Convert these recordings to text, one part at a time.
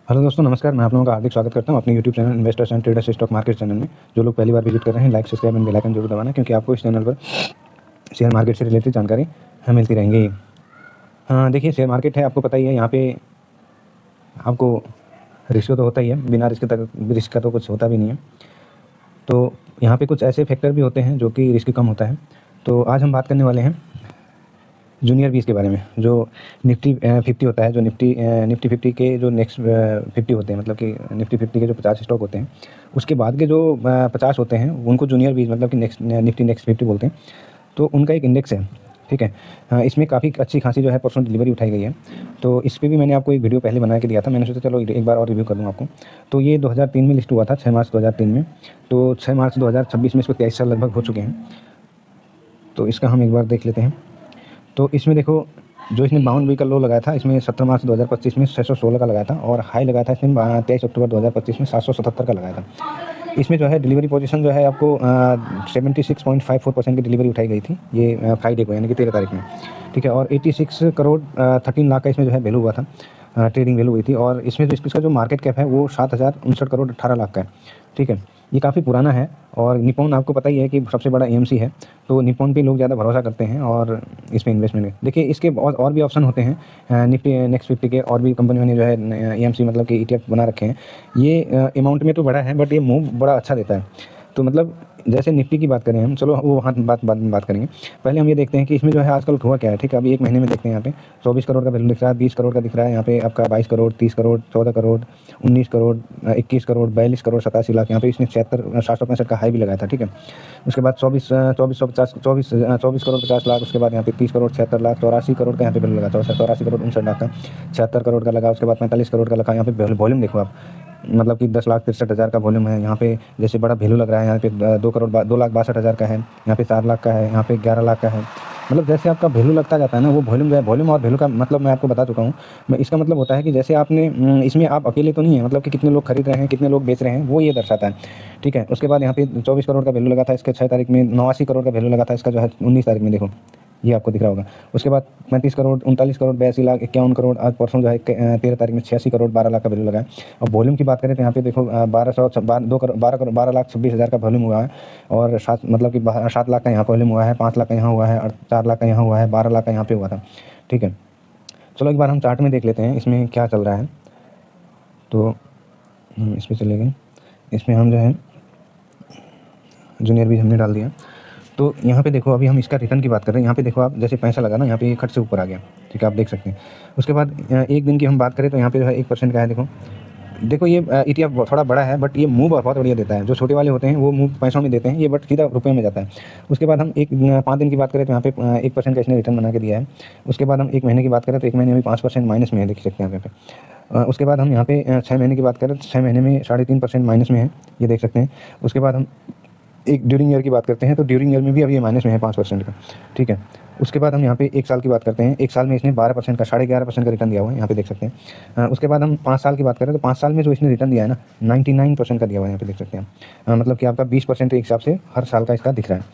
Hello दोस्तों, नमस्कार। मैं आप लोगों का हार्दिक स्वागत करता हूं अपने YouTube channel investors and traders stock market channel में। जो लोग पहली बार विजिट कर रहे हैं, like subscribe and bell icon जरूर दबाना, क्योंकि आपको इस चैनल पर शेयर मार्केट से रिलेटेड जानकारी मिलती रहेंगी। हाँ, देखिए, शेयर मार्केट है, आपको पता ही है। यहाँ पे आपको रिस्क तो होता ही है, बिना रिस्क का तो कुछ होता भी नहीं है। तो यहाँ पे कुछ ऐसे फैक्टर भी होते हैं जो कि रिस्क कम होता है। तो आज हम बात करने वाले हैं जूनियर 20 के बारे में। जो निफ्टी 50 होता है, जो निफ्टी 50 के जो नेक्स्ट 50 होते हैं, मतलब कि निफ्टी 50 के जो 50 स्टॉक होते हैं, उसके बाद के जो 50 होते हैं उनको जूनियर 20 मतलब कि निफ्टी नेक्स्ट 50 बोलते हैं। तो उनका एक इंडेक्स है, ठीक है। इसमें काफ़ी अच्छी खासी जो है परसेंट डिलीवरी उठाई गई है। तो इस पर भी मैंने आपको एक वीडियो पहले बना के दिया था। मैंने सोचा चलो एक बार और रिव्यू कर दूँ आपको। तो ये 2003 में लिस्ट हुआ था, 6 मार्च 2003 में। तो 6 मार्च 2026 में इसको 23 साल लगभग हो चुके हैं। तो इसका हम एक बार देख लेते हैं। तो इसमें देखो, जो इसने 52 वीक का लो लगाया था, इसमें 17 मार्च 2025 में 616 का लगाया था, और हाई लगाया था इसने 23 अक्टूबर 2025 में 777 का लगाया था। इसमें जो है डिलीवरी पोजीशन जो है आपको 76.54% की डिलीवरी उठाई गई थी, ये फ्राइडे को, यानी कि 13 तारीख में, ठीक है। और 86 करोड़ 13 लाख का इसमें जो है वैल्यू हुआ था, ट्रेडिंग वैल्यू हुई थी। और इसमें जो इसका जो मार्केट कैप है वो 7,059 करोड़ 18 लाख का है, ठीक है। ये काफ़ी पुराना है। और निप्पॉन आपको पता ही है कि सबसे बड़ा एएमसी है, तो निप्पॉन पे लोग ज़्यादा भरोसा करते हैं और इसमें इन्वेस्टमेंट है। देखिए, इसके और भी ऑप्शन होते हैं निफ्टी नेक्स्ट 50 के, और भी कंपनियों ने जो है एएमसी मतलब कि ईटीएफ बना रखे हैं। ये अमाउंट में तो बड़ा है, बट ये मूव बड़ा अच्छा देता है। तो मतलब जैसे निफ्टी की बात करें हम, चलो वो वहाँ बात करेंगे। पहले हम ये देखते हैं कि इसमें जो है आजकल हुआ क्या है, ठीक है। अभी एक महीने में देखते हैं, यहाँ पे 24 करोड़ का वैल्यू दिख रहा है, 20 करोड़ का दिख रहा है, यहाँ पे आपका 22 करोड़, 30 करोड़, 14 करोड़, 19 करोड़, 21 करोड़, 42 करोड़, 87 लाख। यहाँ पे इसने 765 का हाई भी लगाया था, ठीक है। उसके बाद 24 करोड़ 50 लाख। उसके बाद यहाँ पे 30 करोड़ 76 लाख, 84 करोड़ का यहाँ पे वैल्यू लगा था, 84 करोड़ 59 लाख का, 76 करोड़ का लगा। उसके बाद 45 करोड़ का लगा। यहाँ पे वॉल्यूम देखो आप, मतलब कि 10,63,000 का वॉल्यूम है। यहाँ पे जैसे बड़ा वैल्यू लग रहा है, यहाँ पे 2,62,62,000 का है, यहाँ पे 4 लाख का है, यहाँ पे 11 लाख का है। मतलब जैसे आपका वैल्यू लगता जाता है ना, वो वॉल्यूम और वैल्यू का मतलब मैं आपको बता चुका हूँ। मैं इसका मतलब होता है कि जैसे आपने इसमें आप अकेले तो नहीं है, मतलब कि कितने लोग खरीद रहे हैं, कितने लोग बेच रहे हैं, वो ये दर्शाता है, ठीक है। उसके बाद यहाँ पे 24 करोड़ का वैल्यू लगा था इसके 6 तारीख में, 89 करोड़ का वैल्यू लगा था इसका जो है 19 तारीख में, देखो ये आपको दिख रहा होगा। उसके बाद 35 करोड़ 39 करोड़ 82 लाख 51 करोड़, आज परसों जो है 13 तारीख में 86 करोड़ 12 लाख का वैल्यू लगा है। और वॉल्यूम की बात करें तो यहाँ पे देखो 12 लाख 26,000 का वॉल्यूम हुआ है। और 7 मतलब कि 7 लाख का यहाँ वॉल्यूम हुआ है, 5 लाख का यहाँ हुआ है, और 4 लाख का यहाँ हुआ है, 12 लाख का यहाँ पे हुआ था, ठीक है। चलो एक बार हम चार्ट में देख लेते हैं इसमें क्या चल रहा है। तो इस पर चले गए, इसमें हम जो है जूनियर भी हमने डाल दिया। तो यहाँ पे देखो, अभी हम इसका रिटर्न की बात कर रहे हैं। यहाँ पे देखो आप, जैसे पैसा लगा ना, यहाँ पे ये खट से ऊपर आ गया, ठीक है, आप देख सकते हैं। उसके बाद एक दिन की हम बात करें तो यहाँ पे जो है 1% का है। देखो ये ईटीएफ थोड़ा बड़ा है, बट ये मूव बहुत बढ़िया देता है। जो छोटे वाले होते हैं वो मूव पैसों में देते हैं, ये बट सीधा रुपये में जाता है। उसके बाद हम 5 दिन की बात करें तो यहाँ पे 1% का इसने रिटर्न बना के दिया है। उसके बाद हम 1 महीने की बात करें तो 1 महीने में 5% माइनस में है, देख सकते हैं यहाँ पे। उसके बाद हम यहाँ पे 6 महीने की बात करें तो 6 महीने में 3.5% माइनस में है, ये देख सकते हैं। उसके बाद हम एक ड्यूरिंग ईयर की बात करते हैं तो ड्यूरिंग ईयर में भी अभी ये माइनस में है 5% का, ठीक है। उसके बाद हम यहाँ पे 1 साल की बात करते हैं। 1 साल में इसने 12% का 11.5% का रिटर्न दिया हुआ है, यहाँ पे देख सकते हैं। उसके बाद हम 5 साल की बात करें तो 5 साल में जो इसने रिटर्न दिया है ना, 99% का दिया हुआ है, यहाँ पे देख सकते हैं। मतलब कि आपका 20% के हिसाब से हर साल का इसका दिख रहा है,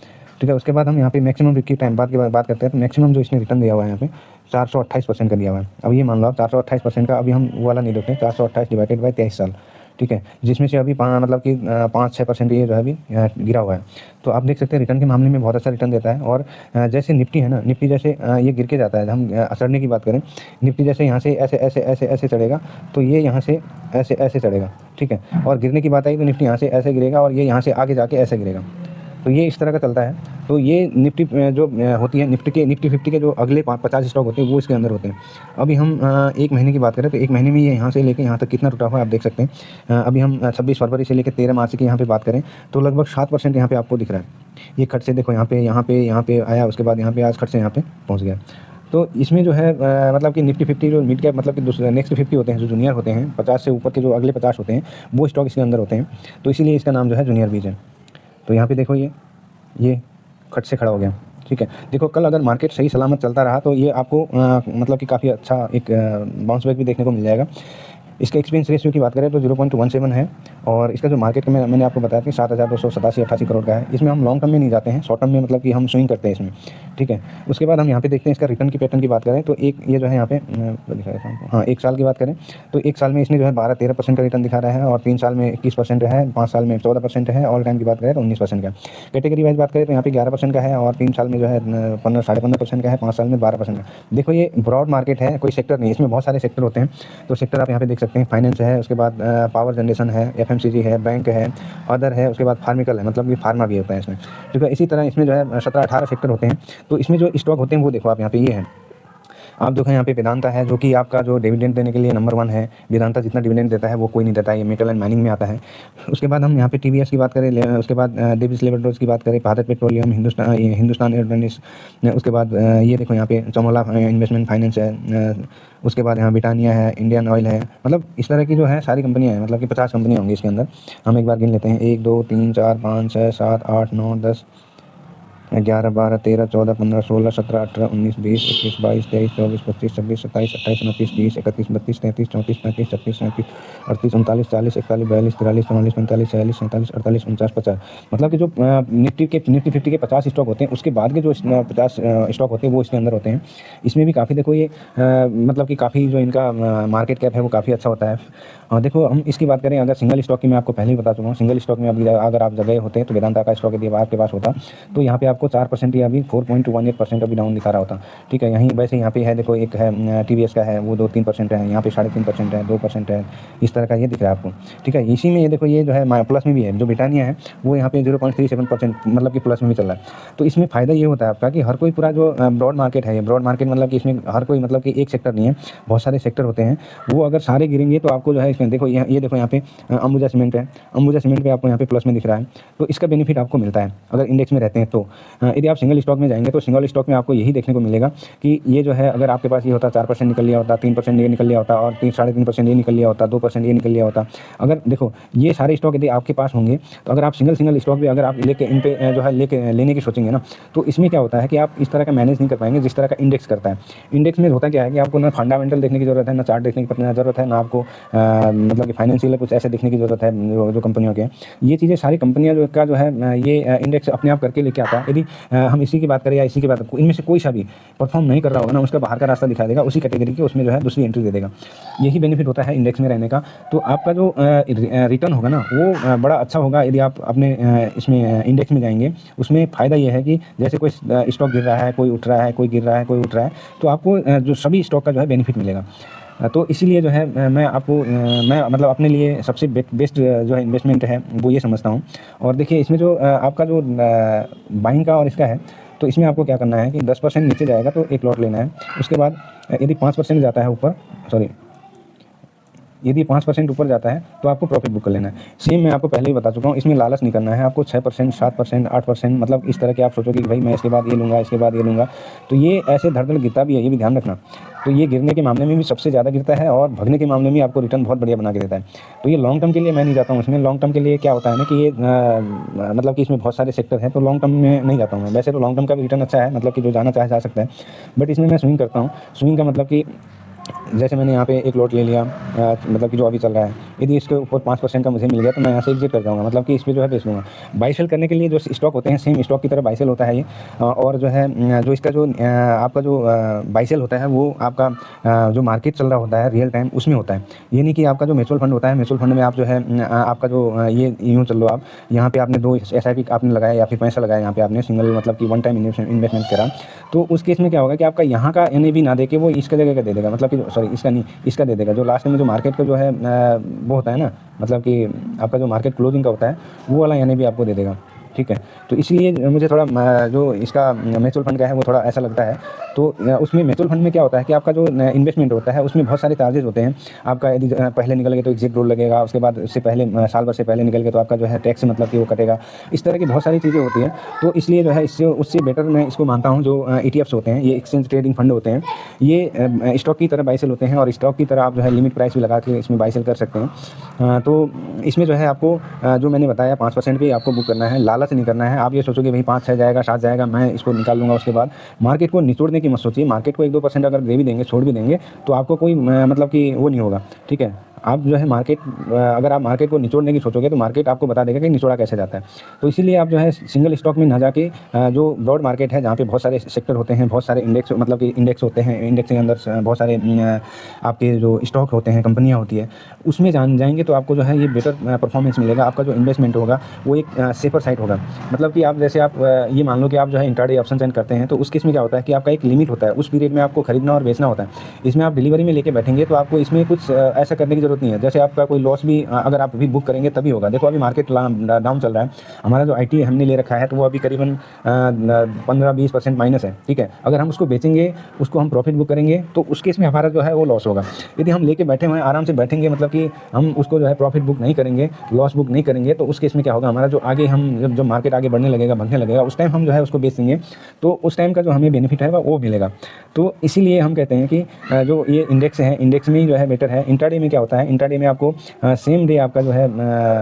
ठीक है। उसके बाद हम यहाँ पे मैक्सिमम की टाइम बाद की बात करते हैं तो मैक्सिमम जो इसने रिटर्न दिया हुआ है यहाँ पे 428% का दिया हुआ है। अब ये मान लो आप 428% का, अभी हम वो वाला नहीं देखते हैं, 428 डिवाइडेड बाई 23 साल, ठीक है, जिसमें से अभी मतलब कि 5-6% ये जो है अभी गिरा हुआ है। तो आप देख सकते हैं रिटर्न के मामले में बहुत अच्छा रिटर्न देता है। और जैसे निफ्टी है ना, निफ्टी जैसे ये गिर के जाता है, हम चढ़ने की बात करें, निफ्टी जैसे यहाँ से ऐसे ऐसे ऐसे ऐसे चढ़ेगा तो ये यहाँ से ऐसे ऐसे चढ़ेगा, ठीक है। और गिरने की बात आई तो निफ्टी यहाँ से ऐसे गिरेगा और ये यहाँ से आगे जाके ऐसे गिरेगा। तो ये इस तरह का चलता है। तो ये निफ्टी जो होती है, निफ्टी 50 के जो अगले 50 स्टॉक होते हैं वो इसके अंदर होते हैं। अभी हम 1 महीने की बात करें तो 1 महीने में ये यहाँ से लेके यहाँ तक कितना टूटा हुआ है आप देख सकते हैं। अभी हम 26 फरवरी से लेकर 13 मार्च की यहाँ पे बात करें तो लगभग 7% यहाँ पे आपको दिख रहा है। ये खट से देखो, यहाँ पे आया, उसके बाद यहाँ पे आज खट से यहाँ पे पहुँच गया। तो इसमें जो है मतलब कि निफ्टी 50 जो मिड कैप मतलब कि दूसरे नेक्स्ट 50 होते हैं, जो जूनियर होते हैं, 50 से ऊपर के जो अगले 50 होते हैं वो स्टॉक इसके अंदर होते हैं। तो इसीलिए इसका नाम जो है जूनियर बीज है। तो यहाँ पे देखो ये खट से खड़ा हो गया, ठीक है। देखो कल अगर मार्केट सही सलामत चलता रहा तो ये आपको मतलब कि काफ़ी अच्छा एक बाउंस बैक भी देखने को मिल जाएगा। इसका एक्सपेंस रेशियो की बात करें तो 0.17 है और इसका जो मार्केट में मैंने आपको बताया कि 7,287-88 करोड़ का है। इसमें हम लॉन्ग टर्म में नहीं जाते हैं, शॉर्ट टर्म में मतलब कि हम स्विंग करते हैं इसमें, ठीक है। उसके बाद हम यहाँ पे देखते हैं इसका रिटर्न की पैटर्न की बात करें तो एक ये जो है यहाँ पे दिखा देता हूँ, हाँ 1 साल की बात करें तो 1 साल में इसने जो है 12-13% का रिटर्न दिखा रहा है और 3 साल में 21% है, 5 साल में 14% है, ऑल टाइम की बात करें तो 19% का। कैटेगरी वाइज बात करें तो यहाँ पे 11% का है और 3 साल में जो है 15-15.5% का है, 5 साल में 12% का। देखो ये ब्रॉड मार्केट है, कोई सेक्टर नहीं, इसमें बहुत सारे सेक्टर होते हैं। तो सेक्टर आप यहाँ पे देख सकते हैं, फाइनेंस है, उसके बाद पावर जनरेशन है, एफएमसीजी है, बैंक है, अदर है, उसके बाद फार्मिकल है, मतलब कि फार्मा भी होता है इसमें, ठीक है। इसी तरह इसमें जो है 17-18 सेक्टर होते हैं। तो इसमें जो स्टॉक होते हैं वो देखो आप यहाँ पे ये है, आप देखो यहाँ पे वेदांता है जो कि आपका जो डिविडेंड देने के लिए नंबर 1 है। वेदांता जितना डिविडेंड देता है वो कोई नहीं देता है, ये मेटल एंड माइनिंग में आता है। उसके बाद हम यहाँ पे टीवीएस की बात करें, उसके बाद डेविस लेबोरेटरीज की बात करें, भारत पेट्रोलियम, हिंदुस्तान एयरलाइंस, उसके बाद ये देखो यहाँ पे चमोला इन्वेस्टमेंट फाइनेंस है, उसके बाद यहाँ ब्रिटानिया है, इंडियन ऑयल है, मतलब इस तरह की जो है सारी कंपनियाँ हैं, मतलब कि 50 कंपनियाँ होंगी इसके अंदर। हम एक बार गिन लेते हैं, 1 2 3 4 5 6 7 8 9 10 11 12 13 14 15 16 17 18 19 20 21 22 23 24 25 26 27 28 29 30 31 32 33 34 35 36 37 38 39 40 41 42 43 44 45 46 47 48 49 50। मतलब कि जो निफ्टी 50 के 50 स्टॉक होते हैं, उसके बाद के जो 50 स्टॉक होते हैं वो इसके अंदर होते हैं। इसमें भी काफ़ी देखो ये मतलब कि काफ़ी जो इनका मार्केट कैप है वो काफ़ी अच्छा होता है। और देखो हम इसकी बात करें, अगर सिंगल स्टॉक की मैं आपको पहले ही बता चुका हूँ, सिंगल स्टॉक में अगर आप गए होते हैं तो वेदांता का स्टॉक यदि आपके पास होता तो यहाँ पे आपको 4% या अभी 4.18% अभी डाउन दिखा रहा होता, ठीक है। यहीं वैसे यहाँ पे है, देखो एक है टीवीएस का है, वो 2-3% है, यहाँ पे 3.5% है, 2% है, इस तरह का ये दिख रहा है आपको, ठीक है। इसी में ये देखो ये जो है प्लस में भी है, जो ब्रिटानिया है वो यहाँ पे 0.37% मतलब कि प्लस में भी चल रहा है। तो इसमें फ़ायदा ये होता है आपका कि हर कोई पूरा जो ब्रॉड मार्केट है, ये ब्रॉड मार्केट मतलब कि इसमें हर कोई मतलब कि एक सेक्टर नहीं है, बहुत सारे सेक्टर होते हैं। वो अगर सारे गिरेंगे तो आपको जो है इसमें देखो ये देखो यहाँ पे अंबुजा सीमेंट है, अंबुजा सीमेंट पे आपको यहाँ पे प्लस में दिख रहा है। तो इसका बेनिफिट आपको मिलता है अगर इंडेक्स में रहते हैं तो। यदि आप सिंगल स्टॉक में जाएंगे तो सिंगल स्टॉक में आपको यही देखने को मिलेगा कि ये जो है अगर आपके पास ये होता 4% निकल लिया होता, 3% ये निकल लिया होता और 3-3.5% ये निकल लिया होता, 2% ये निकल लिया होता। अगर देखो ये सारे स्टॉक यदि आपके पास होंगे तो अगर आप सिंगल स्टॉक भी अगर आप लेके इन पे जो है लेने की सोचेंगे ना, तो इसमें क्या होता है कि आप इस तरह का मैनेज नहीं कर पाएंगे जिस तरह का इंडेक्स करता है। इंडेक्स में होता क्या है कि आपको ना फंडामेंटल देखने की जरूरत है, ना चार्ट देखने की जरूरत है, ना आपको मतलब कि फाइनेंशियल कुछ ऐसे देखने की जरूरत है जो कंपनियों के। ये चीज़ें सारी कंपनियां जो का जो है ये इंडेक्स अपने आप करके लेके आता है। यदि हम इसी की बात करें या इसी की बात, इनमें से कोई सा भी परफॉर्म नहीं कर रहा होगा ना, उसका बाहर का रास्ता दिखा देगा, उसी कैटेगरी के उसमें जो है दूसरी एंट्री दे देगा। यही बेनिफिट होता है इंडेक्स में रहने का। तो आपका जो रिटर्न होगा ना वो बड़ा अच्छा होगा यदि आप अपने इसमें इंडेक्स में जाएंगे। उसमें फ़ायदा ये है कि जैसे कोई स्टॉक गिर रहा है, कोई उठ रहा है, कोई गिर रहा है, कोई उठ रहा है, तो आपको जो सभी स्टॉक का जो है बेनिफिट मिलेगा। तो इसीलिए जो है मैं आपको मैं मतलब अपने लिए सबसे बेस्ट जो है इन्वेस्टमेंट है वो ये समझता हूँ। और देखिए इसमें जो आपका जो बाइंग का और इसका है, तो इसमें आपको क्या करना है कि 10% नीचे जाएगा तो एक लॉट लेना है। उसके बाद यदि 5% जाता है ऊपर, सॉरी यदि 5% ऊपर जाता है तो आपको प्रॉफिट बुक कर लेना है। सेम मैं आपको पहले ही बता चुका हूँ, इसमें लालच नहीं करना है आपको। 6%, 7%, 8% मतलब इस तरह के आप सोचोगे कि भाई मैं इसके बाद ये लूँगा, इसके बाद ये लूँगा, तो ये ऐसे धड़ गिरता भी है, ये भी ध्यान रखना। तो ये गिरने के मामले में भी सबसे ज़्यादा गिरता है और भगने के मामले में आपको रिटर्न बहुत बढ़िया बना के देता है। तो ये लॉन्ग टर्म के लिए मैं नहीं जाता हूँ इसमें। लॉन्ग टर्म के लिए क्या होता है ना कि ये मतलब कि इसमें बहुत सारे सेक्टर हैं, तो लॉन्ग टर्म में नहीं जाता हूँ मैं। वैसे तो लॉन्ग टर्म का भी रिटर्न अच्छा है, मतलब कि जो जाना चाहे जा सकता है, बट इसमें मैं स्विंग करता हूँ। स्विंग का मतलब कि जैसे मैंने यहाँ पे एक लॉट ले लिया, मतलब कि जो अभी चल रहा है, यदि इसके ऊपर 5% का मुझे मिल गया तो मैं यहाँ से एग्जिट कर जाऊँगा, मतलब कि इस पर जो है बेच लूँगा। बाई सेल करने के लिए जो स्टॉक होते हैं सेम स्टॉक की तरह बाई सेल होता है ये। और जो है जो इसका जो आपका जो बाई सेल होता है वो आपका जो मार्केट चल रहा होता है रियल टाइम उसमें होता है। ये नहीं कि आपका जो म्यूचुअल फंड होता है, म्यूचुअल फंड में आप जो है आपका जो ये यूँ चल लो, आप यहाँ पे आपने 2 SIP आपने लगाया या फिर पैसा लगाया, यहाँ पे आपने सिंगल मतलब कि वन टाइम इन्वेस्टमेंट करा, तो उस केस में क्या होगा कि आपका यहाँ का NAV ना दे के वो इसका जगह का दे देगा, मतलब कि सॉरी इसका नहीं, इसका दे देगा। जो लास्ट में जो मार्केट का जो है वो होता है ना, मतलब कि आपका जो मार्केट क्लोजिंग का होता है वो वाला NAV आपको दे देगा, ठीक है। तो इसलिए मुझे थोड़ा जो इसका म्यूचुअल फंड का है वो थोड़ा ऐसा लगता है। तो उसमें म्यूचुअल फंड में क्या होता है कि आपका जो इन्वेस्टमेंट होता है उसमें बहुत सारे चार्जेस होते हैं। आपका यदि पहले निकल गए तो एग्जिट रूल लगेगा, उसके बाद उससे पहले साल भर से पहले निकल गए तो आपका जो है टैक्स मतलब कि वो कटेगा। इस तरह की बहुत सारी चीज़ें होती हैं। तो इसलिए जो है इससे उससे बेटर मैं इसको मानता हूँ जो ETFs होते हैं, ये एक्सचेंज ट्रेडिंग फंड होते हैं, ये स्टॉक की तरह बाई सेल होते हैं और स्टॉक की तरह आप जो है लिमिट प्राइस भी लगा के इसमें बाई सेल कर सकते हैं। तो इसमें जो है आपको जो मैंने बताया 5% पे आपको बुक करना है, लालच नहीं करना है। आप ये सोचोगे भाई 5-6 जाएगा, 7 जाएगा, मैं इसको निकाल लूँगा, उसके बाद मार्केट को निचोड़ने की मत सोचिए। मार्केट को 1-2% अगर दे भी देंगे, छोड़ भी देंगे, तो आपको कोई मतलब कि वो नहीं होगा, ठीक है। आप जो है मार्केट अगर आप मार्केट को निचोड़ने की सोचोगे तो मार्केट आपको बता देगा कि निचोड़ा कैसे जाता है। तो इसीलिए आप जो है सिंगल स्टॉक में ना जाके जो ब्रॉड मार्केट है जहाँ पे बहुत सारे सेक्टर होते हैं, बहुत सारे इंडेक्स मतलब कि इंडेक्स होते हैं, इंडेक्स के अंदर बहुत सारे आपके जो स्टॉक होते हैं, कंपनियाँ होती है, उसमें जाएंगे तो आपको जो है ये बेटर परफॉर्मेंस मिलेगा। आपका जो इन्वेस्टमेंट होगा वो एक सेफर साइड होगा। मतलब कि आप जैसे आप ये मान लो कि आप जो है इंट्राडे ऑप्शन चेंज करते हैं, तो उस केस में क्या होता है कि आपका एक लिमिट होता है, उस पीरियड में आपको खरीदना और बेचना होता है। इसमें आप डिलीवरी में लेके बैठेंगे तो आपको इसमें कुछ ऐसा करने की जरूरत नहीं है। जैसे आपका कोई लॉस भी अगर आप अभी बुक करेंगे तभी होगा। देखो अभी मार्केट डाउन चल रहा है, हमारा जो आईटी हमने ले रखा है तो वो अभी करीबन 15-20% माइनस है, ठीक है। अगर हम उसको बेचेंगे, उसको हम प्रॉफिट बुक करेंगे तो उस केस में हमारा जो है वो लॉस होगा। यदि हम लेके बैठे हुए हैं, आराम से बैठेंगे, मतलब कि हम उसको जो है प्रॉफिट बुक नहीं करेंगे, लॉस बुक नहीं करेंगे, तो उस केस में क्या होगा, हमारा जो आगे हम जब मार्केट आगे बढ़ने लगेगा, बढ़ने लगेगा, उस टाइम हम जो है उसको बेच देंगे, तो उस टाइम का जो हमें बेनिफिट है वो मिलेगा। तो इसीलिए हम कहते हैं कि जो ये इंडेक्स है, इंडेक्स में ही जो है बेटर है। इंट्राडे में क्या होता है, इंट्राडे में आपको सेम डे आपका जो है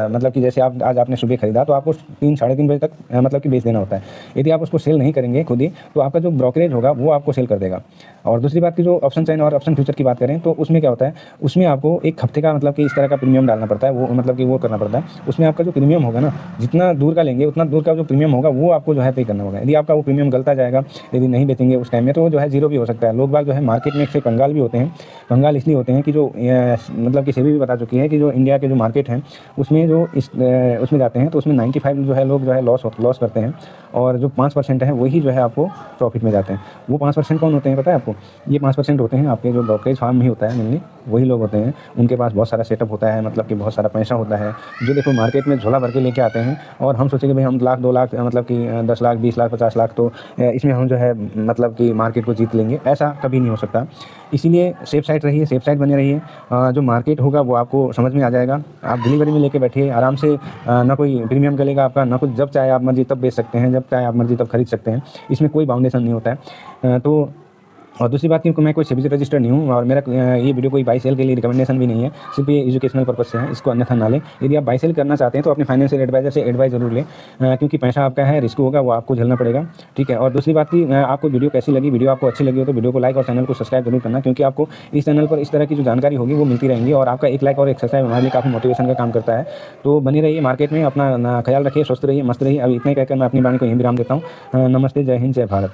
मतलब कि जैसे आप आज आपने सुबह खरीदा तो आपको 3-3:30 बजे तक मतलब कि बेच देना होता है। यदि आप उसको सेल नहीं करेंगे खुद ही, तो आपका जो ब्रोकरेज होगा वो आपको सेल कर देगा। और दूसरी बात की जो ऑप्शन चेन और ऑप्शन फ्यूचर की बात करें तो उसमें क्या होता है, उसमें आपको एक हफ्ते का मतलब कि इस तरह का प्रीमियम डालना पड़ता है, वो मतलब कि वो करना पड़ता है। उसमें आपका जो प्रीमियम होगा ना, जितना दूर का लेंगे उतना दूर का जो प्रीमियम होगा वो आपको जो है पे करना होगा। यदि आपका वो प्रीमियम गलता जाएगा, यदि नहीं बेचेंगे उस टाइम में, तो जो है जीरो भी हो सकता है। लोग बाग जो है मार्केट में से कंगाल भी होते हैं। कंगाल इसलिए होते हैं कि जो मतलब कि सेबी भी बता चुकी है कि जो इंडिया के जो मार्केट हैं उसमें जो उसमें जाते हैं तो उसमें 95 जो है लोग जो है लॉस करते हैं, और जो 5% है वही जो है आपको प्रॉफिट में जाते हैं। वो 5% कौन होते हैं पता है आपको? ये 5% होते हैं आपके जो ब्रोकरेज फार्म ही होता है, मेनली वही लोग होते हैं। उनके पास बहुत सारा सेटअप होता है, मतलब कि बहुत सारा पैसा होता है, जो देखो मार्केट में झोला भर के लेके आते हैं। और हम सोचेंगे भाई हम लाख 2 लाख मतलब कि 10 लाख 20 लाख 50 लाख तो इसमें हम जो है मतलब कि मार्केट को जीत लेंगे, ऐसा कभी नहीं हो सकता। इसीलिए सेफ साइड रहिए, सेफ साइड बने रहिए। जो मार्केट होगा वो आपको समझ में आ जाएगा। आप डिलीवरी में लेके बैठिए आराम से, ना कोई प्रीमियम गलेगा आपका, ना कुछ। जब चाहे आप मर्जी तब बेच सकते हैं, जब चाहे आप मर्जी तब खरीद सकते हैं। इसमें कोई बाउंडेशन नहीं होता है। तो और दूसरी बात कि मैं कोई सेबी से रजिस्टर्ड नहीं हूँ, और मेरा ये वीडियो कोई बाई सेल के लिए रिकमेंडेशन भी नहीं है, सिर्फ ये एजुकेशनल पर्पस से है, इसको अन्यथा ना लें। यदि आप बाई सेल करना चाहते हैं तो अपने फाइनेंशियल एडवाइजर से एडवाइस जरूर लें, क्योंकि पैसा आपका है, रिस्क होगा वो आपको झेलना पड़ेगा, ठीक है। और दूसरी बात कि आपको वीडियो कैसी लगी, वीडियो आपको अच्छी लगी हो तो वीडियो को लाइक और चैनल को सब्सक्राइब जरूर करना, क्योंकि आपको इस चैनल पर इस तरह की जो जानकारी होगी वो मिलती रहेंगी, और आपका एक लाइक और एक सब्सक्राइब हमारे लिए काफ़ी मोटिवेशन का काम करता है। तो बने रहिए मार्केट में, अपना ख्याल रखिए, स्वस्थ रहिए, मस्त रहिए। अभी इतना ही कहकर मैं अपनी वाणी को यहीं विराम देता हूँ। नमस्ते, जय हिंद, जय भारत।